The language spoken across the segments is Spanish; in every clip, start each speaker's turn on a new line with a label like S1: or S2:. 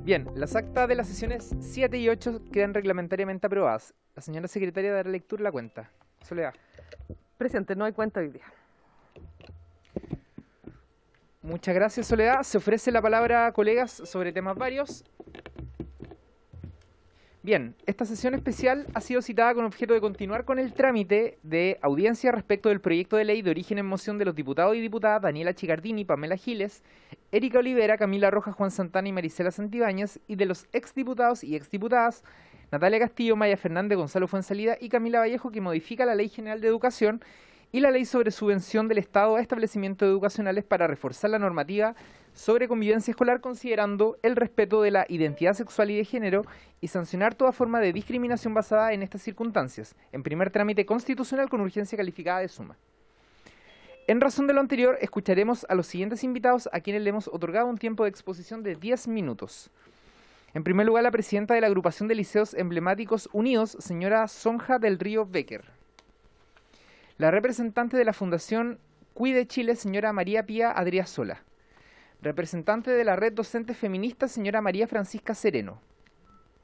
S1: Bien, las actas de las sesiones 7 y 8 quedan reglamentariamente aprobadas. La señora secretaria dará lectura a la cuenta. Soledad.
S2: Presidente, no hay cuenta hoy día.
S1: Muchas gracias, Soledad. Se ofrece la palabra a colegas sobre temas varios. Bien, esta sesión especial ha sido citada con objeto de continuar con el trámite de audiencia respecto del proyecto de ley de origen en moción de los diputados y diputadas Daniela Chicardini, Pamela Giles, Erika Olivera, Camila Rojas, Juan Santana y Marisela Santibáñez, y de los exdiputados y exdiputadas Natalia Castillo, Maya Fernández, Gonzalo Fuenzalida y Camila Vallejo, que modifica la Ley General de Educación y la Ley sobre subvención del Estado a establecimientos educacionales para reforzar la normativa sobre convivencia escolar, considerando el respeto de la identidad sexual y de género y sancionar toda forma de discriminación basada en estas circunstancias, en primer trámite constitucional con urgencia calificada de suma. En razón de lo anterior, escucharemos a los siguientes invitados, a quienes le hemos otorgado un tiempo de exposición de 10 minutos. En primer lugar, la presidenta de la Agrupación de Liceos Emblemáticos Unidos, señora Sonja del Río Becker. La representante de la Fundación Cuide Chile, señora María Pía Adriasola. Representante de la Red Docente Feminista, señora María Francisca Sereno.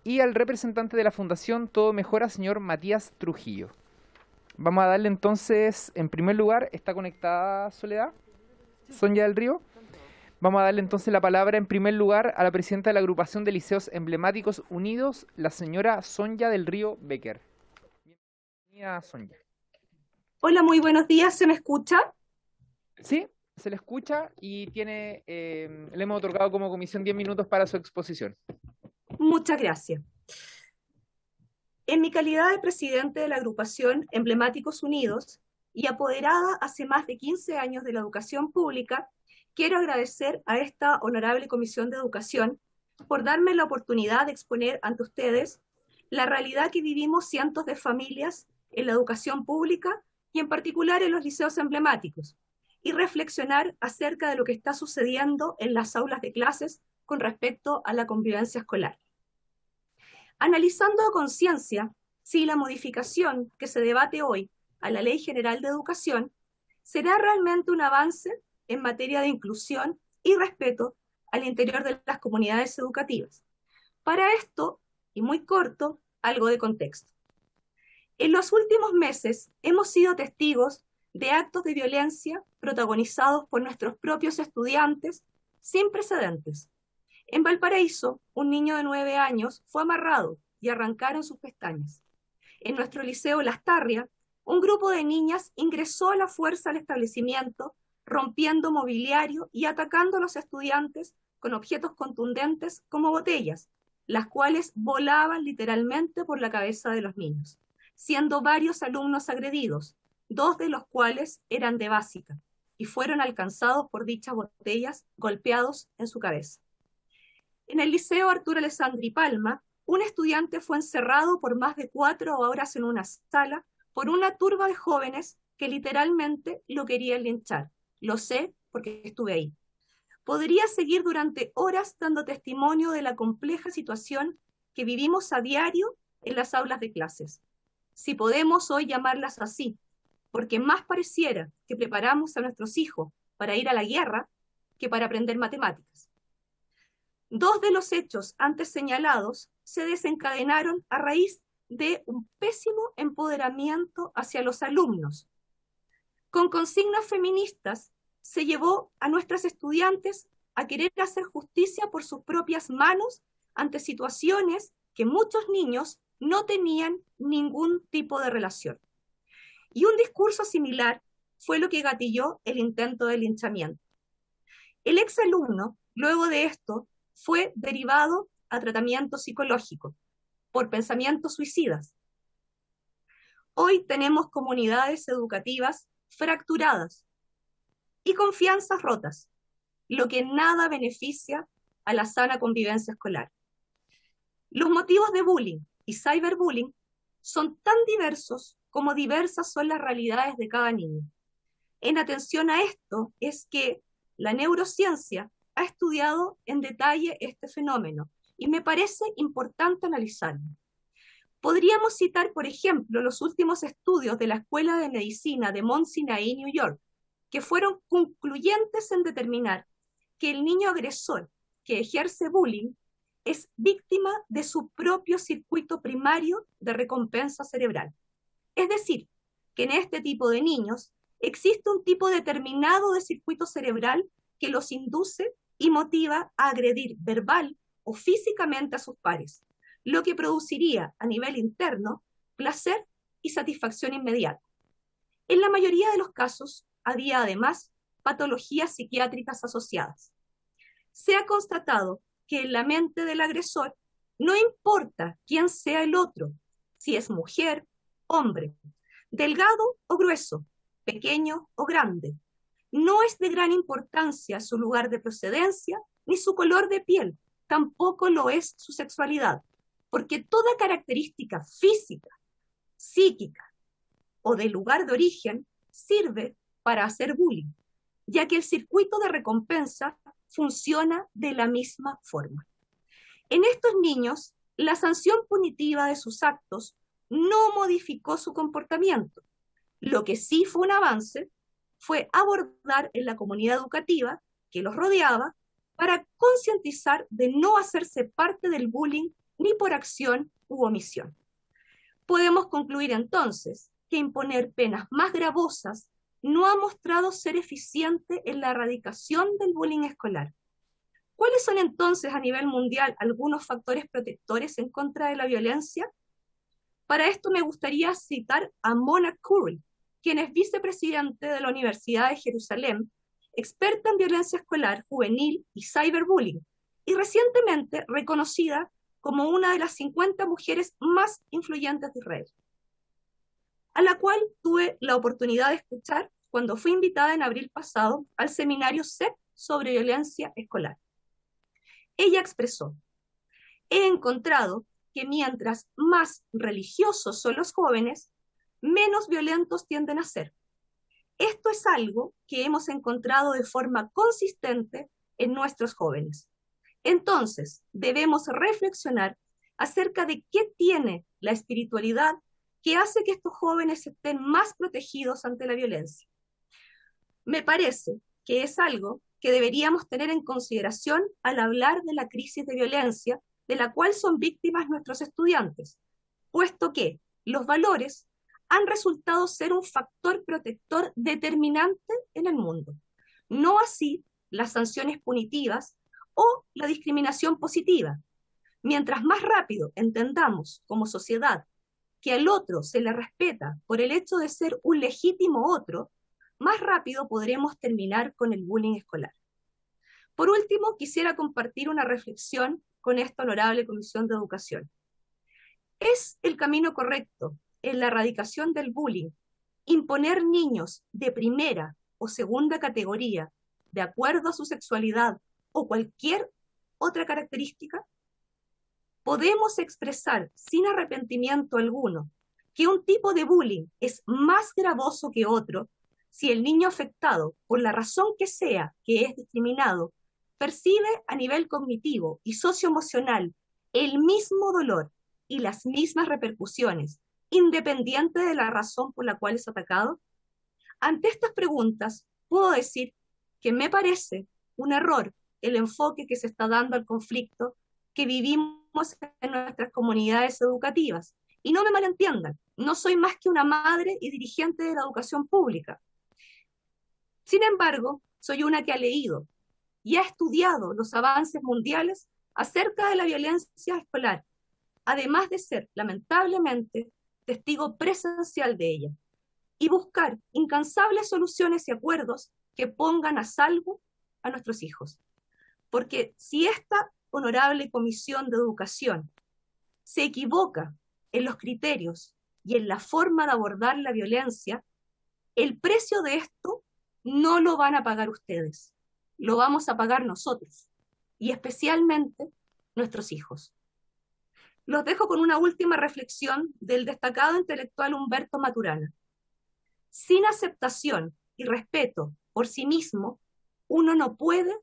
S1: Y al representante de la Fundación Todo Mejora, señor Matías Trujillo. Vamos a darle entonces, en primer lugar, ¿está conectada Soledad? Sonia del Río. Vamos a darle entonces la palabra en primer lugar a la presidenta de la Agrupación de Liceos Emblemáticos Unidos, la señora Sonia del Río Becker. Bienvenida, Sonia.
S3: Hola, muy buenos días, ¿se me escucha?
S1: Sí, se le escucha y tiene, le hemos otorgado como comisión 10 minutos para su exposición.
S3: Muchas gracias. En mi calidad de presidente de la agrupación Emblemáticos Unidos y apoderada hace más de 15 años de la educación pública, quiero agradecer a esta honorable Comisión de Educación por darme la oportunidad de exponer ante ustedes la realidad que vivimos cientos de familias en la educación pública y en particular en los liceos emblemáticos, y reflexionar acerca de lo que está sucediendo en las aulas de clases con respecto a la convivencia escolar. Analizando a conciencia si la modificación que se debate hoy a la Ley General de Educación será realmente un avance en materia de inclusión y respeto al interior de las comunidades educativas. Para esto, y muy corto, algo de contexto. En los últimos meses hemos sido testigos de actos de violencia protagonizados por nuestros propios estudiantes sin precedentes. En Valparaíso, un niño de 9 años fue amarrado y arrancaron sus pestañas. En nuestro liceo Las Tarrias, un grupo de niñas ingresó a la fuerza al establecimiento, rompiendo mobiliario y atacando a los estudiantes con objetos contundentes como botellas, las cuales volaban literalmente por la cabeza de los niños, siendo varios alumnos agredidos, 2 de los cuales eran de básica, y fueron alcanzados por dichas botellas golpeados en su cabeza. En el Liceo Arturo Alessandri Palma, un estudiante fue encerrado por más de 4 horas en una sala por una turba de jóvenes que literalmente lo querían linchar. Lo sé porque estuve ahí. Podría seguir durante horas dando testimonio de la compleja situación que vivimos a diario en las aulas de clases, si podemos hoy llamarlas así, porque más pareciera que preparamos a nuestros hijos para ir a la guerra que para aprender matemáticas. 2 de los hechos antes señalados se desencadenaron a raíz de un pésimo empoderamiento hacia los alumnos. Con consignas feministas se llevó a nuestras estudiantes a querer hacer justicia por sus propias manos ante situaciones que muchos niños no tenían ningún tipo de relación. Y un discurso similar fue lo que gatilló el intento de linchamiento. El exalumno, luego de esto, fue derivado a tratamiento psicológico por pensamientos suicidas. Hoy tenemos comunidades educativas fracturadas y confianzas rotas, lo que nada beneficia a la sana convivencia escolar. Los motivos de bullying y cyberbullying son tan diversos como diversas son las realidades de cada niño. En atención a esto es que la neurociencia ha estudiado en detalle este fenómeno y me parece importante analizarlo. Podríamos citar, por ejemplo, los últimos estudios de la Escuela de Medicina de Mount Sinai, New York, que fueron concluyentes en determinar que el niño agresor que ejerce bullying es víctima de su propio circuito primario de recompensa cerebral. Es decir, que en este tipo de niños existe un tipo determinado de circuito cerebral que los induce y motiva a agredir verbal o físicamente a sus pares, lo que produciría a nivel interno placer y satisfacción inmediata. En la mayoría de los casos había además patologías psiquiátricas asociadas. Se ha constatado que en la mente del agresor no importa quién sea el otro, si es mujer, hombre, delgado o grueso, pequeño o grande. No es de gran importancia su lugar de procedencia ni su color de piel, tampoco lo es su sexualidad, porque toda característica física, psíquica o del lugar de origen sirve para hacer bullying, ya que el circuito de recompensa funciona de la misma forma. En estos niños, la sanción punitiva de sus actos no modificó su comportamiento. Lo que sí fue un avance fue abordar en la comunidad educativa que los rodeaba para concientizar de no hacerse parte del bullying ni por acción u omisión. Podemos concluir entonces que imponer penas más gravosas no ha mostrado ser eficiente en la erradicación del bullying escolar. ¿Cuáles son entonces a nivel mundial algunos factores protectores en contra de la violencia? Para esto me gustaría citar a Mona Curry, quien es vicepresidente de la Universidad de Jerusalén, experta en violencia escolar, juvenil y cyberbullying, y recientemente reconocida como una de las 50 mujeres más influyentes de Israel, a la cual tuve la oportunidad de escuchar cuando fui invitada en abril pasado al seminario CEP sobre violencia escolar. Ella expresó: he encontrado que mientras más religiosos son los jóvenes, menos violentos tienden a ser. Esto es algo que hemos encontrado de forma consistente en nuestros jóvenes. Entonces, debemos reflexionar acerca de qué tiene la espiritualidad que hace que estos jóvenes estén más protegidos ante la violencia. Me parece que es algo que deberíamos tener en consideración al hablar de la crisis de violencia de la cual son víctimas nuestros estudiantes, puesto que los valores han resultado ser un factor protector determinante en el mundo, no así las sanciones punitivas o la discriminación positiva. Mientras más rápido entendamos como sociedad que al otro se le respeta por el hecho de ser un legítimo otro, más rápido podremos terminar con el bullying escolar. Por último, quisiera compartir una reflexión con esta honorable Comisión de Educación. ¿Es el camino correcto en la erradicación del bullying imponer niños de primera o segunda categoría de acuerdo a su sexualidad o cualquier otra característica? Podemos expresar sin arrepentimiento alguno que un tipo de bullying es más gravoso que otro si el niño afectado, por la razón que sea que es discriminado, percibe a nivel cognitivo y socioemocional el mismo dolor y las mismas repercusiones, independiente de la razón por la cual es atacado. Ante estas preguntas, puedo decir que me parece un error el enfoque que se está dando al conflicto que vivimos en nuestras comunidades educativas. Y no me malentiendan, no soy más que una madre y dirigente de la educación pública. Sin embargo, soy una que ha leído y ha estudiado los avances mundiales acerca de la violencia escolar, además de ser, lamentablemente, testigo presencial de ella, y buscar incansables soluciones y acuerdos que pongan a salvo a nuestros hijos. Porque si esta honorable Comisión de Educación se equivoca en los criterios y en la forma de abordar la violencia, el precio de esto no lo van a pagar ustedes, lo vamos a pagar nosotros, y especialmente nuestros hijos. Los dejo con una última reflexión del destacado intelectual Humberto Maturana. Sin aceptación y respeto por sí mismo, uno no puede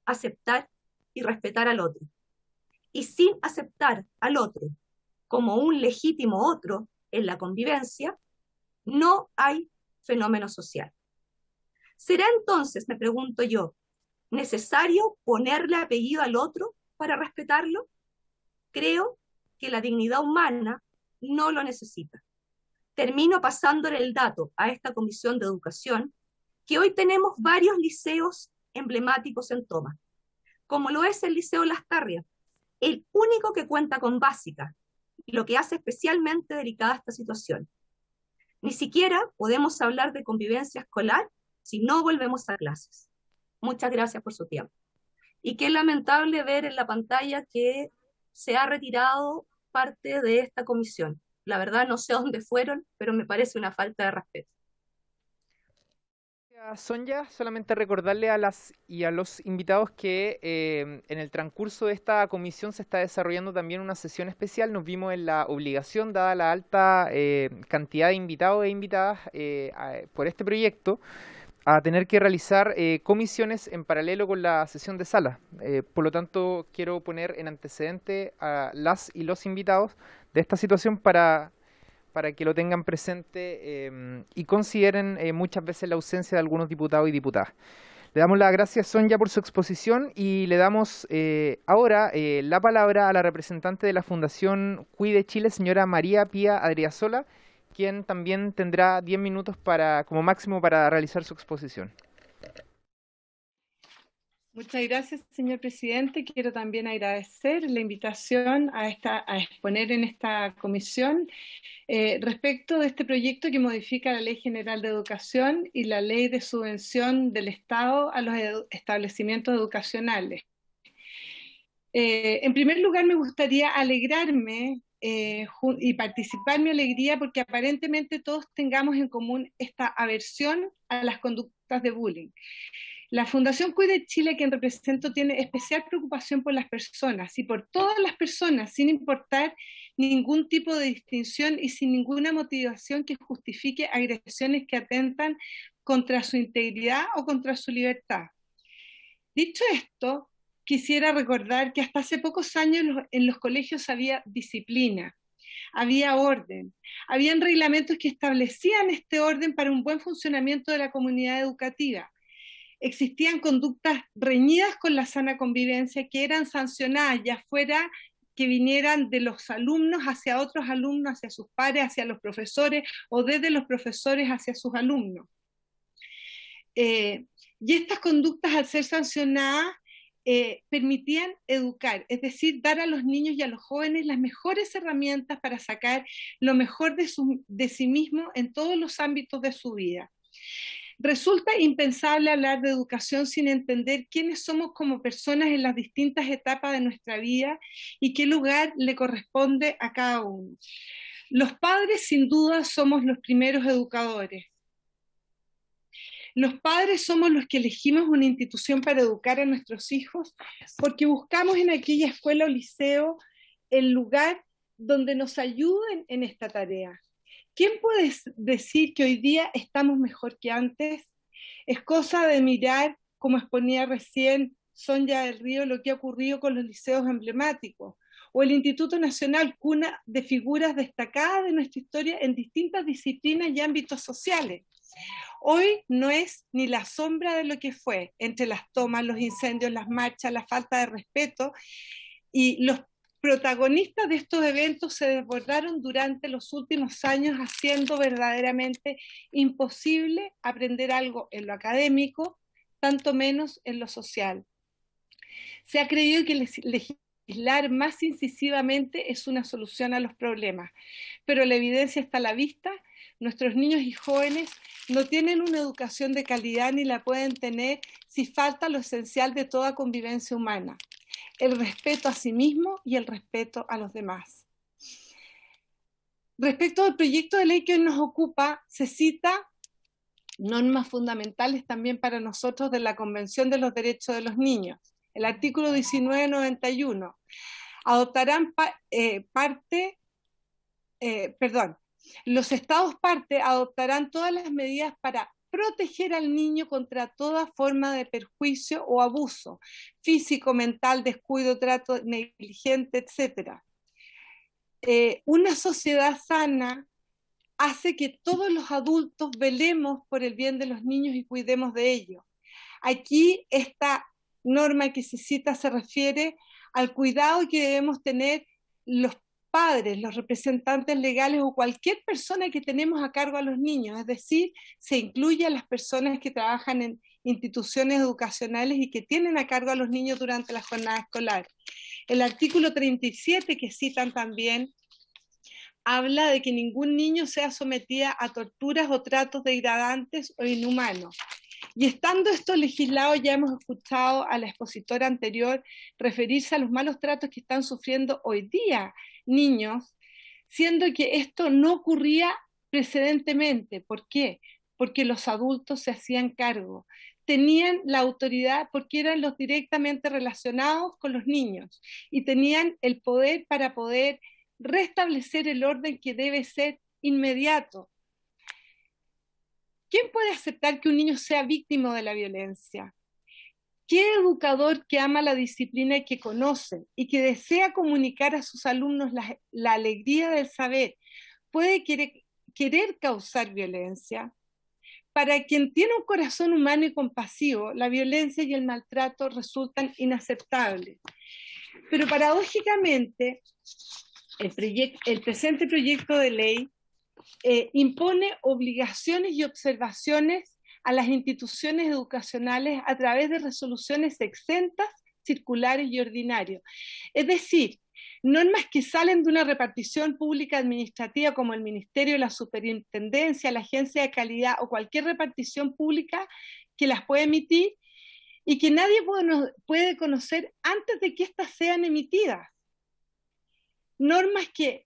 S3: aceptar y respetar al otro. Y sin aceptar al otro como un legítimo otro en la convivencia, no hay fenómeno social. ¿Será entonces, me pregunto yo, necesario ponerle apellido al otro para respetarlo? Creo que la dignidad humana no lo necesita. Termino pasándole el dato a esta Comisión de Educación, que hoy tenemos varios liceos emblemáticos en Toma, como lo es el Liceo Las Tarrias, el único que cuenta con básica, lo que hace especialmente delicada esta situación. Ni siquiera podemos hablar de convivencia escolar si no volvemos a clases. Muchas gracias por su tiempo. Y qué lamentable ver en la pantalla que se ha retirado parte de esta comisión. La verdad no sé a dónde fueron, pero me parece una falta de respeto.
S1: Sonia, solamente recordarle a las y a los invitados que en el transcurso de esta comisión se está desarrollando también una sesión especial. Nos vimos en la obligación, dada la alta cantidad de invitados e invitadas por este proyecto, a tener que realizar comisiones en paralelo con la sesión de sala. Por lo tanto, quiero poner en antecedente a las y los invitados de esta situación para que lo tengan presente y consideren muchas veces la ausencia de algunos diputados y diputadas. Le damos las gracias, Sonia, por su exposición y le damos ahora la palabra a la representante de la Fundación Cuide Chile, señora María Pía Adriasola, quien también tendrá 10 minutos como máximo para realizar su exposición.
S4: Muchas gracias, señor presidente. Quiero también agradecer la invitación a exponer en esta comisión respecto de este proyecto que modifica la Ley General de Educación y la Ley de Subvención del Estado a los establecimientos educacionales. En primer lugar, me gustaría alegrarme y participar mi alegría porque aparentemente todos tengamos en común esta aversión a las conductas de bullying. La Fundación Cuide Chile, quien represento, tiene especial preocupación por las personas y por todas las personas, sin importar ningún tipo de distinción y sin ninguna motivación que justifique agresiones que atentan contra su integridad o contra su libertad. Dicho esto, quisiera recordar que hasta hace pocos años en los colegios había disciplina, había orden, habían reglamentos que establecían este orden para un buen funcionamiento de la comunidad educativa. Existían conductas reñidas con la sana convivencia que eran sancionadas, ya fuera que vinieran de los alumnos hacia otros alumnos, hacia sus pares, hacia los profesores, o desde los profesores hacia sus alumnos. Y estas conductas, al ser sancionadas, permitían educar, es decir, dar a los niños y a los jóvenes las mejores herramientas para sacar lo mejor de sí mismo en todos los ámbitos de su vida. Resulta impensable hablar de educación sin entender quiénes somos como personas en las distintas etapas de nuestra vida y qué lugar le corresponde a cada uno. Los padres, sin duda, somos los primeros educadores. Los padres somos los que elegimos una institución para educar a nuestros hijos porque buscamos en aquella escuela o liceo el lugar donde nos ayuden en esta tarea. ¿Quién puede decir que hoy día estamos mejor que antes? Es cosa de mirar, como exponía recién Sonia del Río, lo que ha ocurrido con los liceos emblemáticos, o el Instituto Nacional, cuna de figuras destacadas de nuestra historia en distintas disciplinas y ámbitos sociales. Hoy no es ni la sombra de lo que fue, entre las tomas, los incendios, las marchas, la falta de respeto, y los protagonistas de estos eventos se desbordaron durante los últimos años, haciendo verdaderamente imposible aprender algo en lo académico, tanto menos en lo social. Se ha creído que legislar más incisivamente es una solución a los problemas, pero la evidencia está a la vista. Nuestros niños y jóvenes no tienen una educación de calidad ni la pueden tener si falta lo esencial de toda convivencia humana: el respeto a sí mismo y el respeto a los demás. Respecto al proyecto de ley que hoy nos ocupa, se cita normas fundamentales también para nosotros de la Convención de los Derechos de los Niños. El artículo 1991. Los Estados parte adoptarán todas las medidas para proteger al niño contra toda forma de perjuicio o abuso físico, mental, descuido, trato negligente, etc. una sociedad sana hace que todos los adultos velemos por el bien de los niños y cuidemos de ellos. Aquí esta norma que se cita se refiere al cuidado que debemos tener los padres, los representantes legales o cualquier persona que tenemos a cargo a los niños, es decir, se incluye a las personas que trabajan en instituciones educacionales y que tienen a cargo a los niños durante la jornada escolar. El artículo 37 que citan también habla de que ningún niño sea sometido a torturas o tratos degradantes o inhumanos. Y estando esto legislado, ya hemos escuchado a la expositora anterior referirse a los malos tratos que están sufriendo hoy día niños, siendo que esto no ocurría precedentemente. ¿Por qué? Porque los adultos se hacían cargo, tenían la autoridad porque eran los directamente relacionados con los niños y tenían el poder para poder restablecer el orden que debe ser inmediato. ¿Quién puede aceptar que un niño sea víctima de la violencia? ¿Qué educador que ama la disciplina y que conoce y que desea comunicar a sus alumnos la alegría del saber puede querer causar violencia? Para quien tiene un corazón humano y compasivo, la violencia y el maltrato resultan inaceptables. Pero paradójicamente, el presente proyecto de ley impone obligaciones y observaciones a las instituciones educacionales a través de resoluciones exentas, circulares y ordinarias. Es decir, normas que salen de una repartición pública administrativa como el Ministerio, la Superintendencia, la Agencia de Calidad o cualquier repartición pública que las puede emitir y que nadie puede conocer antes de que éstas sean emitidas. Normas que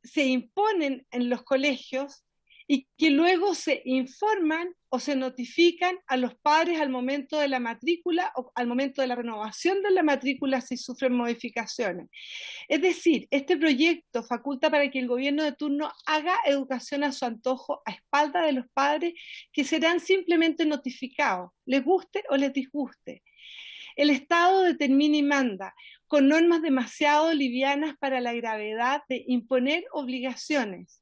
S4: se imponen en los colegios y que luego se informan o se notifican a los padres al momento de la matrícula o al momento de la renovación de la matrícula si sufren modificaciones. Es decir, este proyecto faculta para que el gobierno de turno haga educación a su antojo a espaldas de los padres que serán simplemente notificados, les guste o les disguste. El Estado determina y manda, con normas demasiado livianas para la gravedad de imponer obligaciones.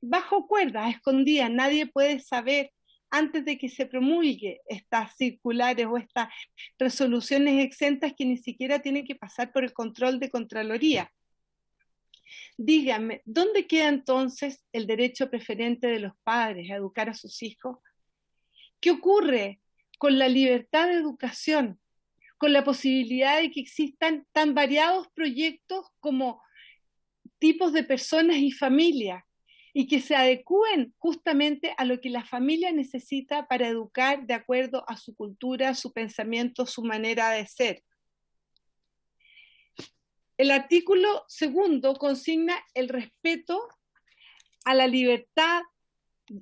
S4: Bajo cuerdas, escondidas, nadie puede saber antes de que se promulgue estas circulares o estas resoluciones exentas que ni siquiera tienen que pasar por el control de Contraloría. Díganme, ¿dónde queda entonces el derecho preferente de los padres a educar a sus hijos? ¿Qué ocurre con la libertad de educación? Con la posibilidad de que existan tan variados proyectos como tipos de personas y familias y que se adecúen justamente a lo que la familia necesita para educar de acuerdo a su cultura, su pensamiento, su manera de ser. El artículo 2 consigna el respeto a la libertad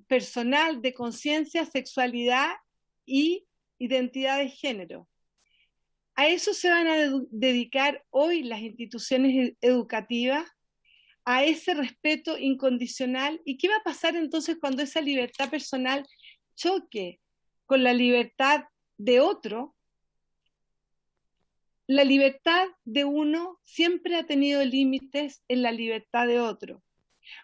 S4: personal de conciencia, sexualidad y identidad de género. A eso se van a dedicar hoy las instituciones educativas, a ese respeto incondicional. ¿Y qué va a pasar entonces cuando esa libertad personal choque con la libertad de otro? La libertad de uno siempre ha tenido límites en la libertad de otro.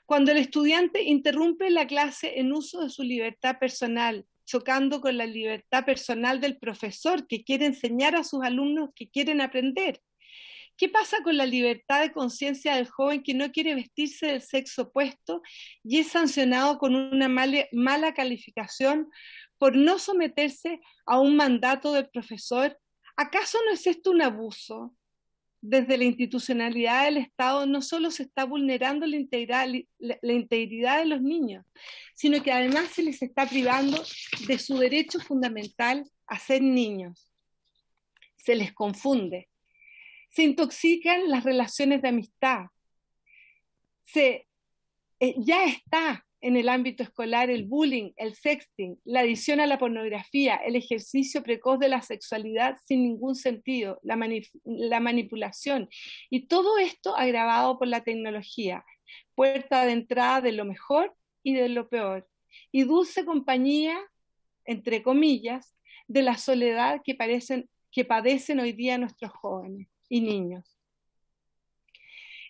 S4: Cuando el estudiante interrumpe la clase en uso de su libertad personal, chocando con la libertad personal del profesor que quiere enseñar a sus alumnos que quieren aprender. ¿Qué pasa con la libertad de conciencia del joven que no quiere vestirse del sexo opuesto y es sancionado con una mala calificación por no someterse a un mandato del profesor? ¿Acaso no es esto un abuso? Desde la institucionalidad del Estado no solo se está vulnerando la integridad de los niños, sino que además se les está privando de su derecho fundamental a ser niños. Se les confunde, se intoxican las relaciones de amistad, ya está en el ámbito escolar el bullying, el sexting, la adicción a la pornografía, el ejercicio precoz de la sexualidad sin ningún sentido, la manipulación, y todo esto agravado por la tecnología, puerta de entrada de lo mejor y de lo peor, y dulce compañía, entre comillas, de la soledad que padecen hoy día nuestros jóvenes y niños.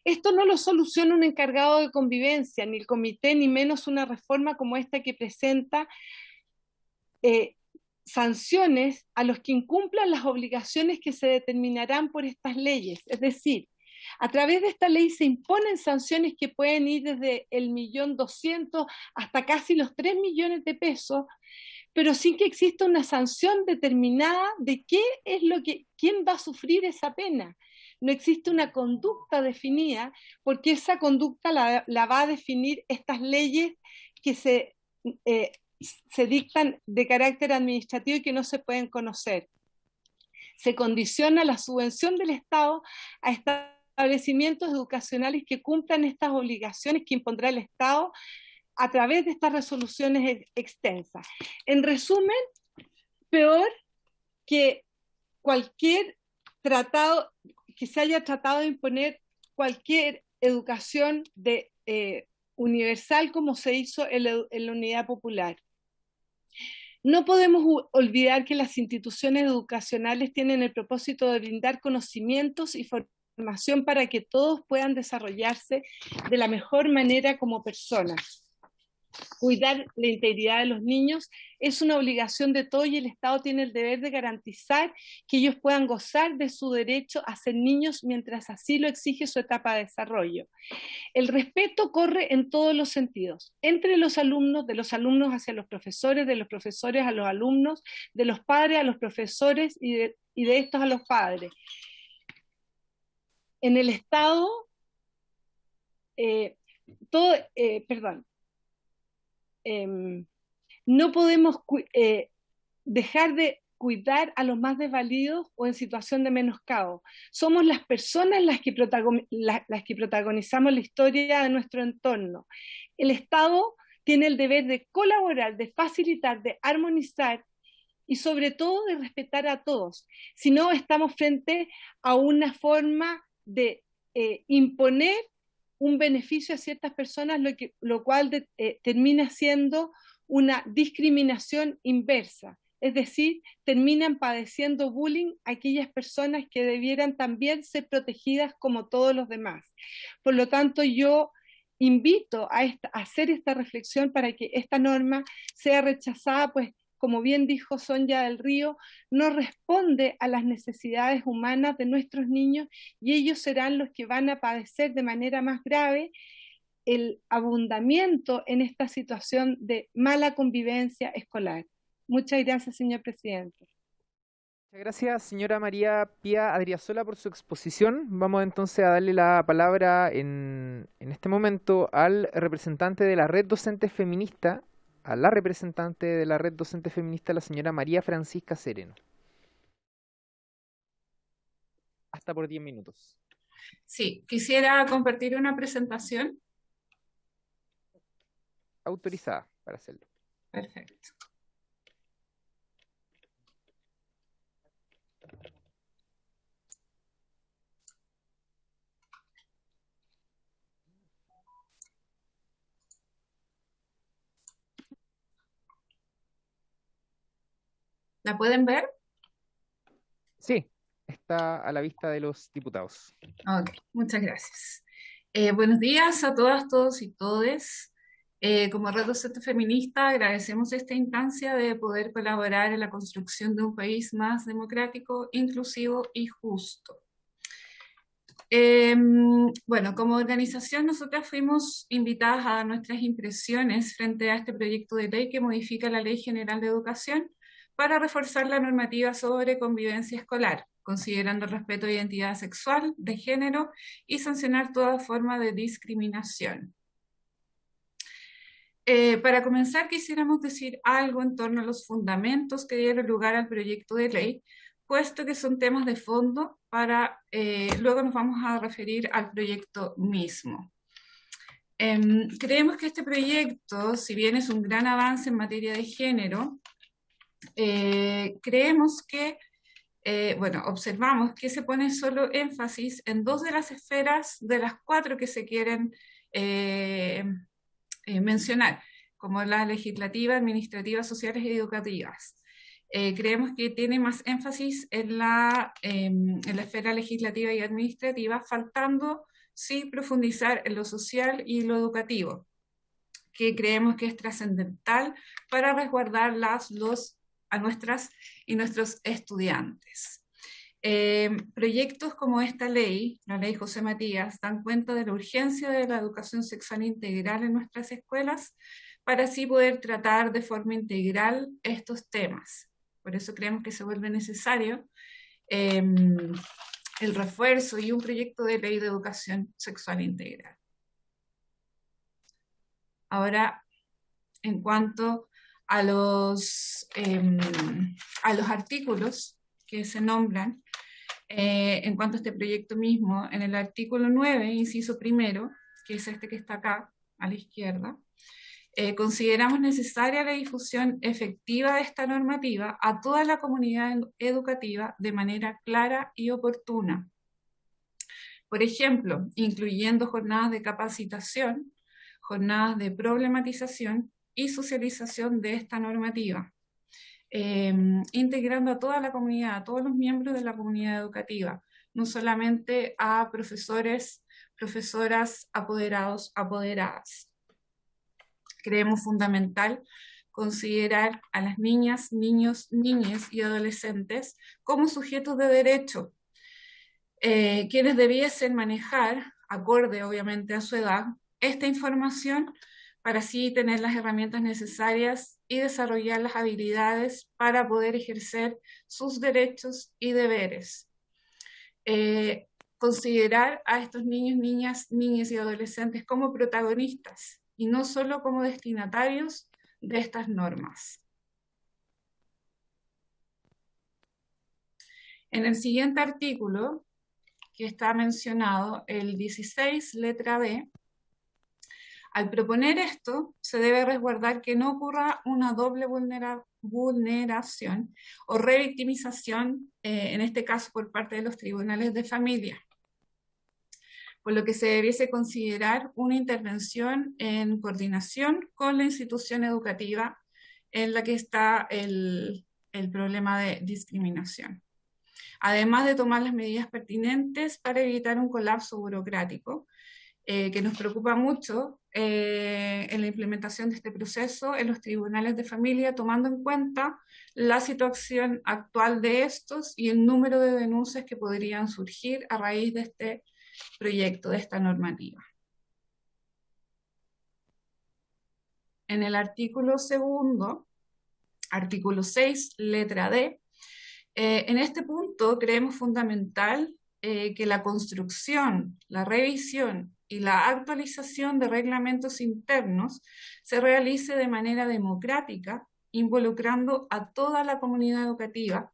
S4: Esto no lo soluciona un encargado de convivencia, ni el comité, ni menos una reforma como esta que presenta sanciones a los que incumplan las obligaciones que se determinarán por estas leyes. Es decir, a través de esta ley se imponen sanciones que pueden ir desde el 1.200.000 hasta casi los 3 millones de pesos, pero sin que exista una sanción determinada de qué es quién va a sufrir esa pena. No existe una conducta definida, porque esa conducta la va a definir estas leyes que se dictan de carácter administrativo y que no se pueden conocer. Se condiciona la subvención del Estado a establecimientos educacionales que cumplan estas obligaciones que impondrá el Estado a través de estas resoluciones extensas. En resumen, peor que cualquier tratado, que se haya tratado de imponer cualquier educación universal como se hizo en la Unidad Popular. No podemos olvidar que las instituciones educacionales tienen el propósito de brindar conocimientos y formación para que todos puedan desarrollarse de la mejor manera como personas. Cuidar la integridad de los niños es una obligación de todos y el Estado tiene el deber de garantizar que ellos puedan gozar de su derecho a ser niños mientras así lo exige su etapa de desarrollo. El respeto corre en todos los sentidos, entre los alumnos, de los alumnos hacia los profesores, de los profesores a los alumnos, de los padres a los profesores y de estos a los padres. En el Estado, no podemos dejar de cuidar a los más desvalidos o en situación de menoscabo. Somos las personas las que protagonizamos la historia de nuestro entorno. El Estado tiene el deber de colaborar, de facilitar, de armonizar y sobre todo de respetar a todos. Si no, estamos frente a una forma de imponer un beneficio a ciertas personas, lo cual termina siendo una discriminación inversa. Es decir, terminan padeciendo bullying aquellas personas que debieran también ser protegidas como todos los demás. Por lo tanto, yo invito a hacer esta reflexión para que esta norma sea rechazada, pues como bien dijo Sonia del Río, no responde a las necesidades humanas de nuestros niños y ellos serán los que van a padecer de manera más grave el abundamiento en esta situación de mala convivencia escolar. Muchas gracias, señor presidente.
S1: Muchas gracias, señora María Pía Adriasola, por su exposición. Vamos entonces a darle la palabra en este momento al representante de la Red Docente Feminista, la señora María Francisca Sereno. Hasta por 10 minutos.
S5: Sí, quisiera compartir una presentación.
S1: Autorizada para hacerlo.
S5: Perfecto. ¿La pueden ver?
S1: Sí, está a la vista de los diputados.
S5: Ok, muchas gracias. Buenos días a todas, todos y todes. Como Red Docente Feminista agradecemos esta instancia de poder colaborar en la construcción de un país más democrático, inclusivo y justo. Bueno, como organización nosotras fuimos invitadas a dar nuestras impresiones frente a este proyecto de ley que modifica la Ley General de Educación para reforzar la normativa sobre convivencia escolar, considerando el respeto de identidad sexual, de género y sancionar toda forma de discriminación. Para comenzar, quisiéramos decir algo en torno a los fundamentos que dieron lugar al proyecto de ley, puesto que son temas de fondo, luego nos vamos a referir al proyecto mismo. Creemos que este proyecto, si bien es un gran avance en materia de género, creemos que, observamos que se pone solo énfasis en 2 de las esferas de las 4 que se quieren mencionar, como las legislativas, administrativas, sociales y educativas. Creemos que tiene más énfasis en la esfera legislativa y administrativa, faltando sí profundizar en lo social y lo educativo, que creemos que es trascendental para resguardar a nuestras y nuestros estudiantes. Proyectos como esta ley, la ley José Matías, dan cuenta de la urgencia de la educación sexual integral en nuestras escuelas para así poder tratar de forma integral estos temas. Por eso creemos que se vuelve necesario el refuerzo y un proyecto de ley de educación sexual integral. Ahora, en cuanto a los artículos que se nombran, en cuanto a este proyecto mismo, en el artículo 9, inciso primero, que es este que está acá, a la izquierda, consideramos necesaria la difusión efectiva de esta normativa a toda la comunidad educativa de manera clara y oportuna. Por ejemplo, incluyendo jornadas de capacitación, jornadas de problematización y socialización de esta normativa, integrando a toda la comunidad, a todos los miembros de la comunidad educativa, no solamente a profesores, profesoras, apoderados, apoderadas. Creemos fundamental considerar a las niñas, niños, niñas y adolescentes como sujetos de derecho, quienes debiesen manejar, acorde obviamente a su edad, esta información para así tener las herramientas necesarias y desarrollar las habilidades para poder ejercer sus derechos y deberes. Considerar a estos niños, niñas, niñas y adolescentes como protagonistas y no solo como destinatarios de estas normas. En el siguiente artículo, que está mencionado, el 16, letra B, al proponer esto, se debe resguardar que no ocurra una doble vulneración o revictimización, en este caso por parte de los tribunales de familia, por lo que se debiese considerar una intervención en coordinación con la institución educativa en la que está el problema de discriminación. Además de tomar las medidas pertinentes para evitar un colapso burocrático, que nos preocupa mucho en la implementación de este proceso en los tribunales de familia, tomando en cuenta la situación actual de estos y el número de denuncias que podrían surgir a raíz de este proyecto, de esta normativa. En el artículo segundo, artículo 6, letra D, en este punto creemos fundamental que la construcción, la revisión y la actualización de reglamentos internos se realice de manera democrática, involucrando a toda la comunidad educativa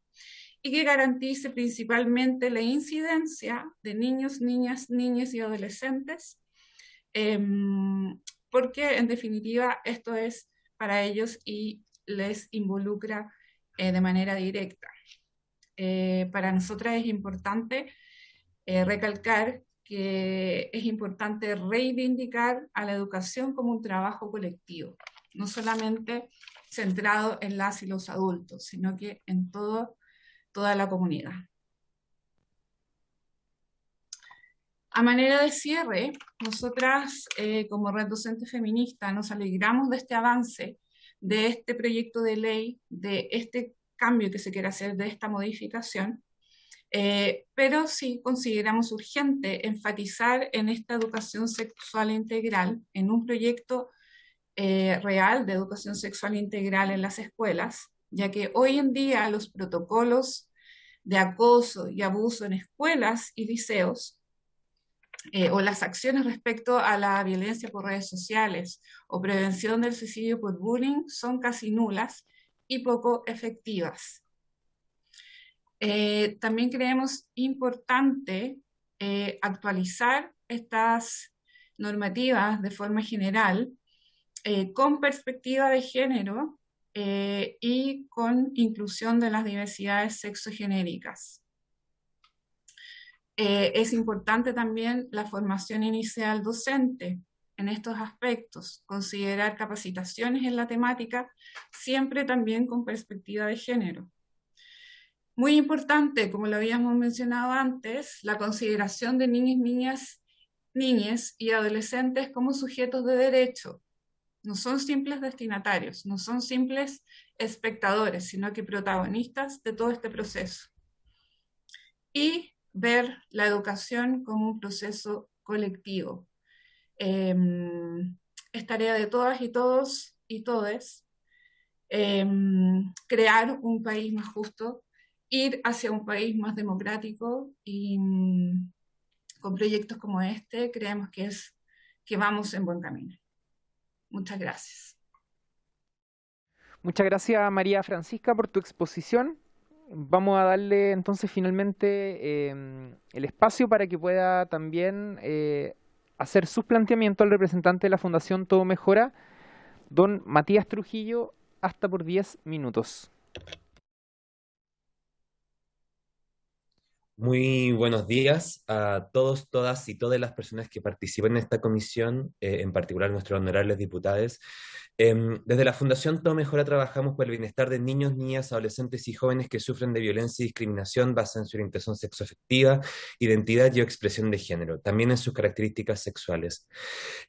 S5: y que garantice principalmente la incidencia de niños, niñas, niñas y adolescentes, porque en definitiva esto es para ellos y les involucra de manera directa. Para nosotras es importante recalcar que es importante reivindicar a la educación como un trabajo colectivo, no solamente centrado en las y los adultos, sino que en toda la comunidad. A manera de cierre, nosotras como Red Docente Feminista nos alegramos de este avance, de este proyecto de ley, de este cambio que se quiere hacer, de esta modificación, pero sí consideramos urgente enfatizar en esta educación sexual integral, en un proyecto real de educación sexual integral en las escuelas, ya que hoy en día los protocolos de acoso y abuso en escuelas y liceos, o las acciones respecto a la violencia por redes sociales o prevención del suicidio por bullying son casi nulas y poco efectivas. También creemos importante actualizar estas normativas de forma general con perspectiva de género y con inclusión de las diversidades sexogenéricas. Es importante también la formación inicial docente en estos aspectos, considerar capacitaciones en la temática, siempre también con perspectiva de género. Muy importante, como lo habíamos mencionado antes, la consideración de niños y niñas niñas y adolescentes como sujetos de derecho. No son simples destinatarios, no son simples espectadores, sino que protagonistas de todo este proceso. Y ver la educación como un proceso colectivo. Es tarea de todas y todos y todes crear un país más justo, ir hacia un país más democrático y con proyectos como este creemos que vamos en buen camino. Muchas gracias.
S1: Muchas gracias, María Francisca, por tu exposición. Vamos a darle entonces finalmente el espacio para que pueda también hacer sus planteamientos al representante de la Fundación Todo Mejora, don Matías Trujillo, hasta por 10 minutos.
S6: Muy buenos días a todos, todas y todas las personas que participan en esta comisión, en particular nuestros honorables diputados. Desde la Fundación Todo Mejora trabajamos por el bienestar de niños, niñas, adolescentes y jóvenes que sufren de violencia y discriminación basada en su orientación sexoafectiva, identidad y expresión de género, también en sus características sexuales.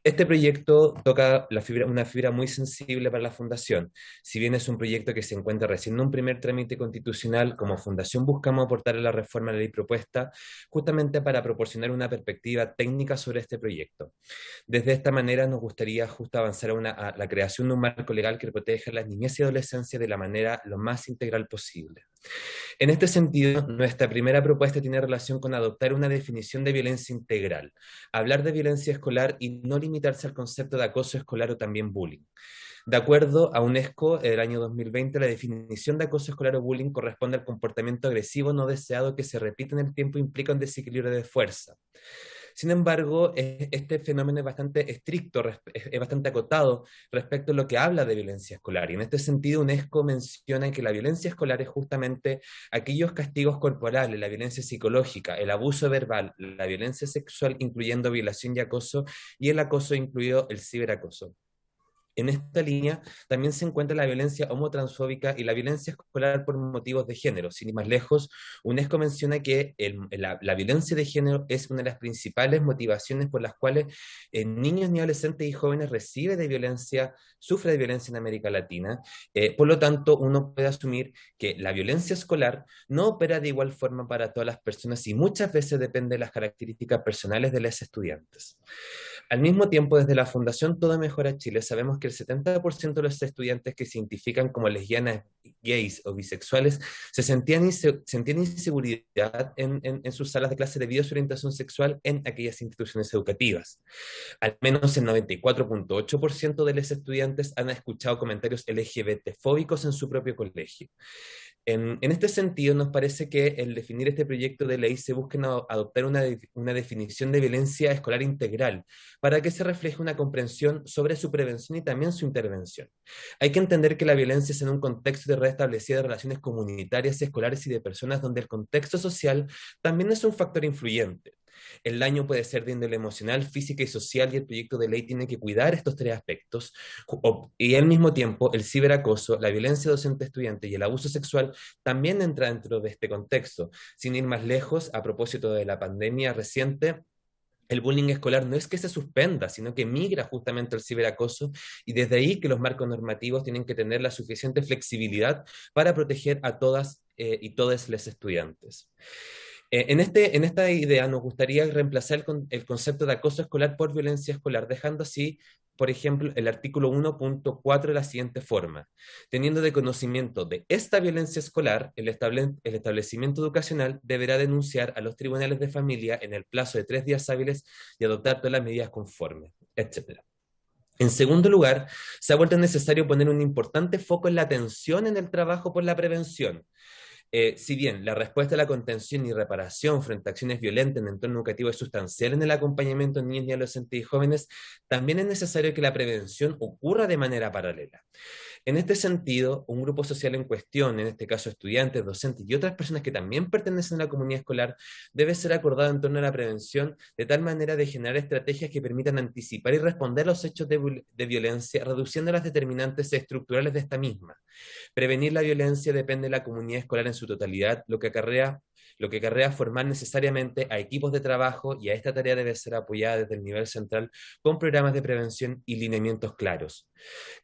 S6: Este proyecto toca una fibra muy sensible para la Fundación. Si bien es un proyecto que se encuentra recién en un primer trámite constitucional, como Fundación buscamos aportar a la reforma de la ley propuesta justamente para proporcionar una perspectiva técnica sobre este proyecto. Desde esta manera nos gustaría justo avanzar a la creación de un marco legal que proteja a las niñez y adolescencia de la manera lo más integral posible. En este sentido, nuestra primera propuesta tiene relación con adoptar una definición de violencia integral, hablar de violencia escolar y no limitarse al concepto de acoso escolar o también bullying. De acuerdo a UNESCO, del año 2020, la definición de acoso escolar o bullying corresponde al comportamiento agresivo no deseado que se repite en el tiempo e implica un desequilibrio de fuerza. Sin embargo, este fenómeno es bastante estricto, es bastante acotado respecto a lo que habla de violencia escolar. Y en este sentido, UNESCO menciona que la violencia escolar es justamente aquellos castigos corporales, la violencia psicológica, el abuso verbal, la violencia sexual, incluyendo violación y el acoso, incluido el ciberacoso. En esta línea también se encuentra la violencia homotransfóbica y la violencia escolar por motivos de género. Sin ir más lejos, UNESCO menciona que la violencia de género es una de las principales motivaciones por las cuales niños, ni adolescentes y jóvenes sufren de violencia en América Latina. Por lo tanto, uno puede asumir que la violencia escolar no opera de igual forma para todas las personas y muchas veces depende de las características personales de los estudiantes. Al mismo tiempo, desde la Fundación Todo Mejora Chile, sabemos que el 70% de los estudiantes que se identifican como lesbianas, gays o bisexuales sentían inseguridad en sus salas de clase debido a su orientación sexual en aquellas instituciones educativas. Al menos el 94.8% de los estudiantes han escuchado comentarios LGBT-fóbicos en su propio colegio. En este sentido, nos parece que el definir este proyecto de ley se busca adoptar una definición de violencia escolar integral para que se refleje una comprensión sobre su prevención y también su intervención. Hay que entender que la violencia es en un contexto de restablecida de relaciones comunitarias, escolares y de personas donde el contexto social también es un factor influyente. El daño puede ser de índole emocional, física y social y el proyecto de ley tiene que cuidar estos tres aspectos y al mismo tiempo el ciberacoso, la violencia docente-estudiante y el abuso sexual también entra dentro de este contexto. Sin ir más lejos, a propósito de la pandemia reciente, el bullying escolar no es que se suspenda, sino que migra justamente al ciberacoso y desde ahí que los marcos normativos tienen que tener la suficiente flexibilidad para proteger a todas y todos los estudiantes. En esta idea nos gustaría reemplazar el concepto de acoso escolar por violencia escolar, dejando así, por ejemplo, el artículo 1.4 de la siguiente forma. Teniendo de conocimiento de esta violencia escolar, el establecimiento educacional deberá denunciar a los tribunales de familia en el plazo de 3 días hábiles y adoptar todas las medidas conformes, etc. En segundo lugar, se ha vuelto necesario poner un importante foco en la atención en el trabajo por la prevención. Si bien la respuesta a la contención y reparación frente a acciones violentas en el entorno educativo es sustancial en el acompañamiento de niños y adolescentes y jóvenes, también es necesario que la prevención ocurra de manera paralela. En este sentido, un grupo social en cuestión, en este caso estudiantes, docentes y otras personas que también pertenecen a la comunidad escolar, debe ser acordado en torno a la prevención de tal manera de generar estrategias que permitan anticipar y responder a los hechos de violencia, reduciendo las determinantes estructurales de esta misma. Prevenir la violencia depende de la comunidad escolar en su totalidad, lo que acarrea lo que acarrea formar necesariamente a equipos de trabajo, y a esta tarea debe ser apoyada desde el nivel central con programas de prevención y lineamientos claros.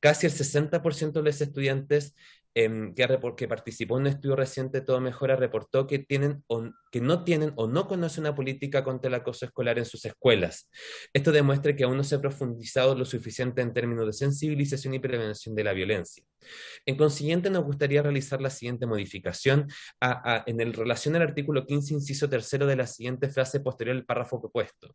S6: Casi el 60% de los estudiantes que participó en un estudio reciente Todo Mejora reportó que no tienen o no conocen una política contra el acoso escolar en sus escuelas. Esto demuestra que aún no se ha profundizado lo suficiente en términos de sensibilización y prevención de la violencia. En consiguiente, nos gustaría realizar la siguiente modificación en relación al artículo 15, inciso tercero, de la siguiente frase posterior al párrafo propuesto.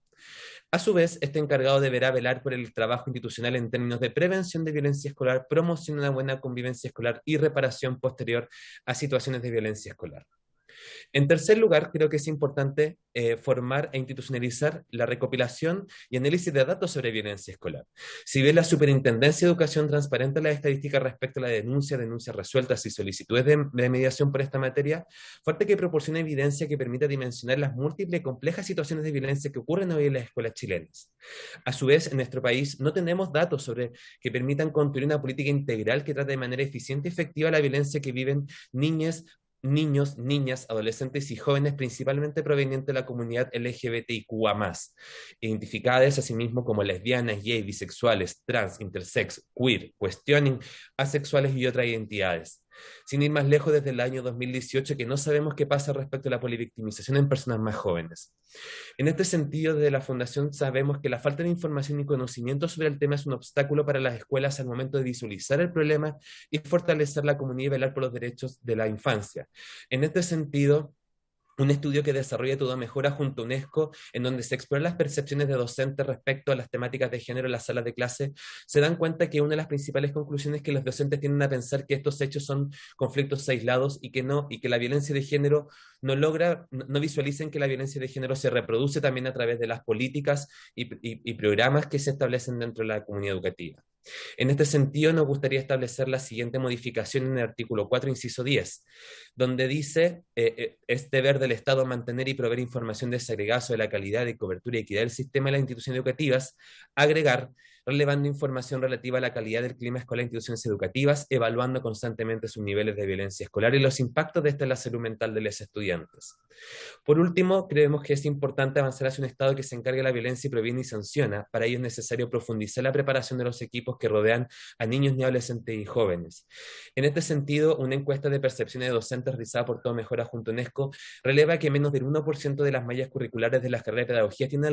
S6: A su vez, este encargado deberá velar por el trabajo institucional en términos de prevención de violencia escolar, promoción de una buena convivencia escolar y reparación posterior a situaciones de violencia escolar. En tercer lugar, creo que es importante formar e institucionalizar la recopilación y análisis de datos sobre violencia escolar. Si bien la Superintendencia de Educación transparenta las estadísticas respecto a la denuncias resueltas y solicitudes de mediación por esta materia, falta que proporcione evidencia que permita dimensionar las múltiples y complejas situaciones de violencia que ocurren hoy en las escuelas chilenas. A su vez, en nuestro país no tenemos datos que permitan construir una política integral que trate de manera eficiente y efectiva la violencia que viven niños, niñas, adolescentes y jóvenes, principalmente provenientes de la comunidad LGBTIQA+, identificadas asimismo como lesbianas, gay, bisexuales, trans, intersex, queer, questioning, asexuales y otras identidades. Sin ir más lejos, desde el año 2018 que no sabemos qué pasa respecto a la polivictimización en personas más jóvenes. En este sentido, desde la Fundación sabemos que la falta de información y conocimiento sobre el tema es un obstáculo para las escuelas al momento de visualizar el problema y fortalecer la comunidad y velar por los derechos de la infancia. En este sentido, un estudio que desarrolla Todo Mejora junto a UNESCO, en donde se exploran las percepciones de docentes respecto a las temáticas de género en las salas de clase, se dan cuenta que una de las principales conclusiones es que los docentes tienden a pensar que estos hechos son conflictos aislados y que la violencia de género no visualicen que la violencia de género se reproduce también a través de las políticas y programas que se establecen dentro de la comunidad educativa. En este sentido, nos gustaría establecer la siguiente modificación en el artículo 4, inciso 10, donde dice, es deber del Estado mantener y proveer información desagregada sobre la calidad de cobertura y equidad del sistema de las instituciones educativas, agregar, relevando información relativa a la calidad del clima escolar en instituciones educativas, evaluando constantemente sus niveles de violencia escolar y los impactos de esta en la salud mental de los estudiantes. Por último, creemos que es importante avanzar hacia un Estado que se encargue de la violencia y previene y sanciona. Para ello es necesario profundizar la preparación de los equipos que rodean a niños, ni adolescentes y jóvenes. En este sentido, una encuesta de percepciones de docentes realizada por Todo Mejora junto a UNESCO releva que menos del 1% de las mallas curriculares de las carreras de pedagogía tienen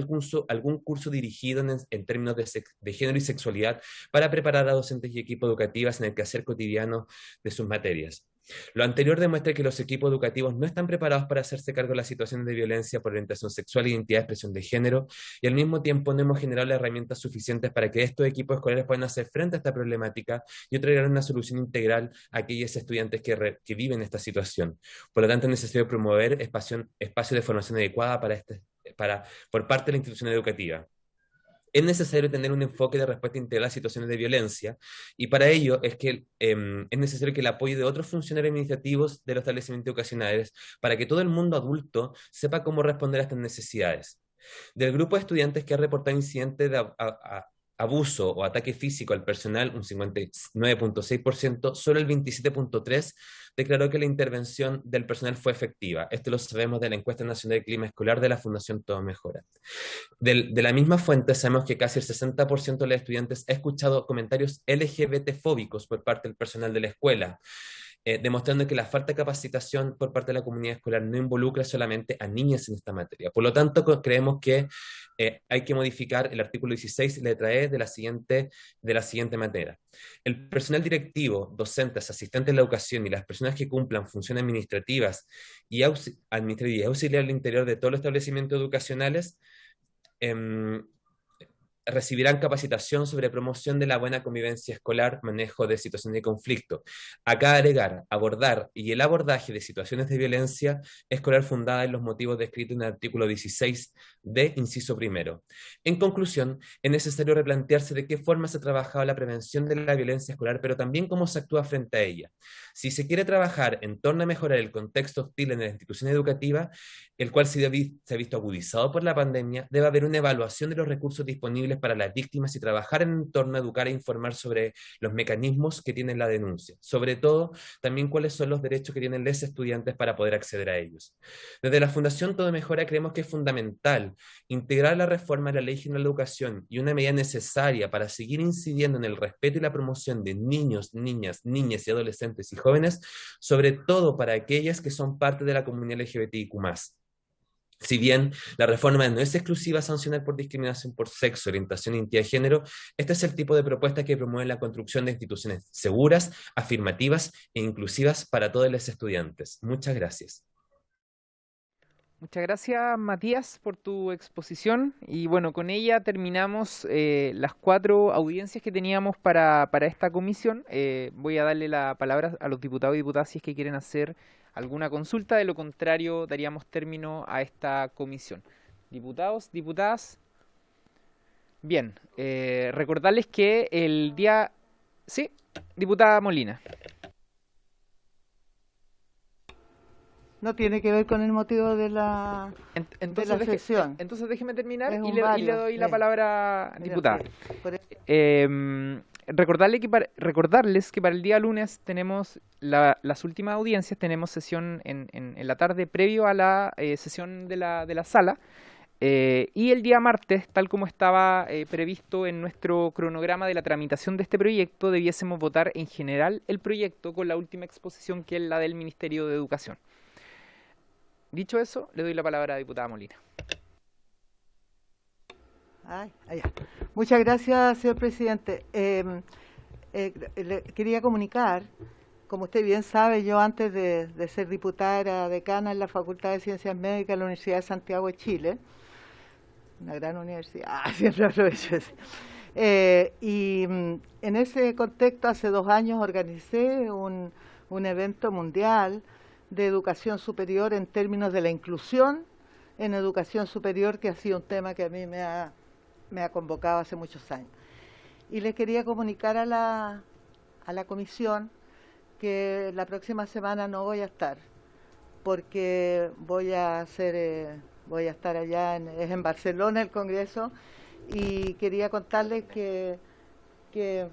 S6: algún curso dirigido en términos de género y sexualidad para preparar a docentes y equipos educativos en el quehacer cotidiano de sus materias. Lo anterior demuestra que los equipos educativos no están preparados para hacerse cargo de las situaciones de violencia por orientación sexual, identidad, expresión de género, y al mismo tiempo no hemos generado las herramientas suficientes para que estos equipos escolares puedan hacer frente a esta problemática y entregar una solución integral a aquellos estudiantes que viven esta situación. Por lo tanto, es necesario promover espacio de formación adecuada por parte de la institución educativa. Es necesario tener un enfoque de respuesta integral a situaciones de violencia, y para ello es necesario que el apoyo de otros funcionarios administrativos de los establecimientos educacionales para que todo el mundo adulto sepa cómo responder a estas necesidades. Del grupo de estudiantes que ha reportado incidentes de abuso o ataque físico al personal, un 59.6%, solo el 27.3% declaró que la intervención del personal fue efectiva. Esto lo sabemos de la Encuesta Nacional de Clima Escolar de la Fundación Todo Mejora. De la misma fuente sabemos que casi el 60% de los estudiantes ha escuchado comentarios LGBT-fóbicos por parte del personal de la escuela, demostrando que la falta de capacitación por parte de la comunidad escolar no involucra solamente a niñas en esta materia. Por lo tanto, creemos que hay que modificar el artículo 16, letra E, de la siguiente manera. El personal directivo, docentes, asistentes de la educación y las personas que cumplan funciones administrativas y auxiliar al interior de todos los establecimientos educacionales recibirán capacitación sobre promoción de la buena convivencia escolar, manejo de situaciones de conflicto. Acá agregar, abordar y el abordaje de situaciones de violencia escolar fundada en los motivos descritos en el artículo 16 de inciso primero. En conclusión, es necesario replantearse de qué forma se ha trabajado la prevención de la violencia escolar, pero también cómo se actúa frente a ella. Si se quiere trabajar en torno a mejorar el contexto hostil en la institución educativa, el cual se ha visto agudizado por la pandemia, debe haber una evaluación de los recursos disponibles accesibles para las víctimas y trabajar en torno a educar e informar sobre los mecanismos que tiene la denuncia, sobre todo también cuáles son los derechos que tienen los estudiantes para poder acceder a ellos. Desde la Fundación Todo Mejora creemos que es fundamental integrar la reforma de la Ley General de Educación y una medida necesaria para seguir incidiendo en el respeto y la promoción de niños, niñas y adolescentes y jóvenes, sobre todo para aquellas que son parte de la comunidad LGBTIQ+. Si bien la reforma no es exclusiva a sancionar por discriminación por sexo, orientación e identidad de género, este es el tipo de propuesta que promueve la construcción de instituciones seguras, afirmativas e inclusivas para todos los estudiantes. Muchas gracias.
S1: Muchas gracias, Matías, por tu exposición. Y bueno, con ella terminamos las 4 audiencias que teníamos para esta comisión. Voy a darle la palabra a los diputados y diputadas si es que quieren hacer alguna consulta. De lo contrario, daríamos término a esta comisión. Diputados, diputadas. Bien, recordarles que el día... Sí, diputada Molina.
S7: No tiene que ver con el motivo de la sesión.
S1: Entonces déjeme terminar
S7: Es
S1: y
S7: un
S1: le
S7: válido,
S1: doy la
S7: bien.
S1: palabra, diputada.
S7: Por-
S1: Recordarles que para el día lunes tenemos las últimas audiencias, tenemos sesión en la tarde previo a la sesión de la sala. Y el día martes, tal como estaba previsto en nuestro cronograma de la tramitación de este proyecto, debiésemos votar en general el proyecto con la última exposición, que es la del Ministerio de Educación. Dicho eso, le doy la palabra a la diputada Molina.
S7: Allá. Muchas gracias, señor presidente. Le quería comunicar, como usted bien sabe, yo antes de ser diputada era decana en la Facultad de Ciencias Médicas de la Universidad de Santiago de Chile, una gran universidad, siempre aprovecho eso. Y en ese contexto, hace 2 años organicé un evento mundial de educación superior en términos de la inclusión en educación superior, que ha sido un tema que a mí me ha convocado hace muchos años. Y les quería comunicar a la comisión que la próxima semana no voy a estar, porque voy a estar allá, es en Barcelona el Congreso, y quería contarles que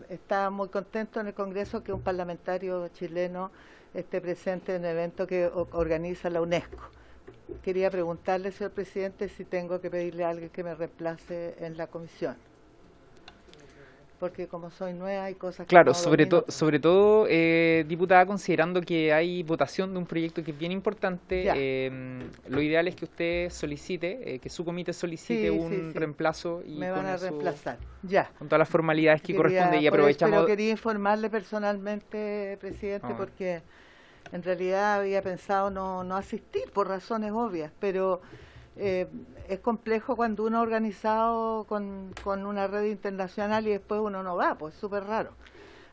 S7: está muy contento en el Congreso que un parlamentario chileno esté presente en un evento que organiza la UNESCO. Quería preguntarle, señor presidente, si tengo que pedirle a alguien que me reemplace en la comisión. Porque como soy nueva hay cosas que
S1: Claro,
S7: no
S1: sobre todo, diputada, considerando que hay votación de un proyecto que es bien importante,
S7: Ya.
S1: Lo ideal es que usted solicite, que su comité solicite un
S7: sí.
S1: reemplazo y
S7: me van a
S1: eso,
S7: reemplazar. Ya.
S1: con todas las formalidades que corresponde, y aprovechamos...
S7: Pero quería informarle personalmente, presidente, porque en realidad había pensado no asistir por razones obvias, pero es complejo cuando uno ha organizado con una red internacional y después uno no va, pues es súper raro.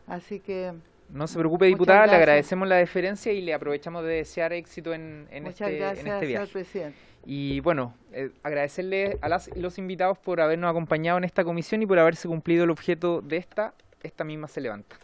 S7: Así que...
S1: No se preocupe,
S7: muchas
S1: diputada, le
S7: gracias.
S1: agradecemos la deferencia y le aprovechamos de desear éxito en
S7: Muchas
S1: este
S7: gracias,
S1: viaje.
S7: señor presidente.
S1: Y bueno, agradecerle a las y los invitados por habernos acompañado en esta comisión y por haberse cumplido el objeto de esta misma se levanta.